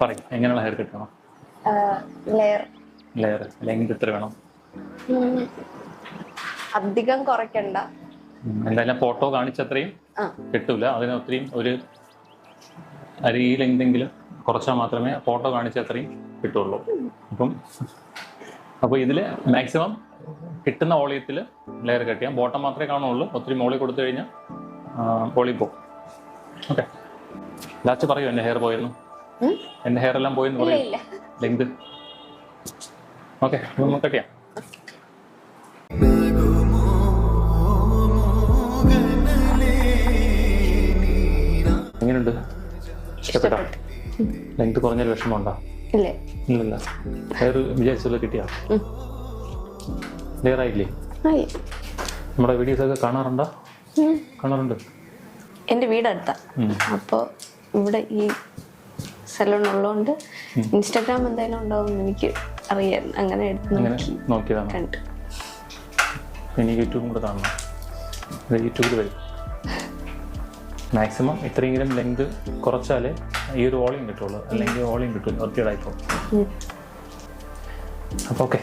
പറയും എങ്ങനെയുള്ള hair cut വേണം? ലെയർ ലെങ്ത് എത്ര വേണം? അധികം കുറയ്ക്കണ്ട. എന്തായാലും ഫോട്ടോ കാണിച്ചത്രയും കിട്ടൂല. അതിന് ഒത്തിരിയും ഒരു അരി ലെങ്തെങ്കിലും കുറച്ചാൽ മാത്രമേ ഫോട്ടോ കാണിച്ചത്രയും കിട്ടുള്ളൂ. അപ്പോൾ ഇതിൽ മാക്സിമം കിട്ടുന്ന വോളിയത്തിൽ ലെയർ കട്ട് ചെയ്യാം. ബോട്ടം മാത്രമേ കാണുള്ളൂ. ഒത്തിരി മോളിൽ കൊടുത്തു കഴിഞ്ഞാൽ വോളി പോകും. ഓക്കെ, ലാസ്റ്റ് പറയൂ എൻ്റെ ഹെയർ പോയിരുന്നു, എൻ്റെ ഹെയർ എല്ലാം പോയെന്ന് പറയും. ലെങ്ത് ഓക്കെ, നമുക്ക് കട്ട് ചെയ്യാം. എങ്ങനെയുണ്ട്? ഇഷ്ടപ്പെട്ടോ? ലെങ്ത് കുറഞ്ഞൊരു വിഷമമുണ്ടോ? ഇല്ലല്ല. ഹെയർ വിചാരിച്ചല്ലോ കിട്ടിയാ? ക്ലിയർ ആയില്ലേ? നമ്മുടെ വീഡിയോസ് ഒക്കെ കാണാറുണ്ടോ? കാണാറുണ്ട്. എൻ്റെ വീട് അടുത്താ, അപ്പോൾ ഇവിടെ ഈ സലൂൺ ഉള്ളതുകൊണ്ട് ഇൻസ്റ്റാഗ്രാം എന്തായാലും ഉണ്ടാവും എനിക്ക് അറിയാം. അങ്ങനെ നോക്കിയതാണ്. കണ്ടു. ഇനി യൂട്യൂബും കൂടെ കാണണം. യൂട്യൂബിൽ വരും. മാക്സിമം ഇത്രയെങ്കിലും ലെങ്ത് കുറച്ചാലേ ഈ ഒരു വോളിയം കിട്ടുള്ളൂ, അല്ലെങ്കിൽ വോളിയം കിട്ടില്ല, ഒറ്റയിടായിപ്പോൾ. അപ്പോൾ ഓക്കെ.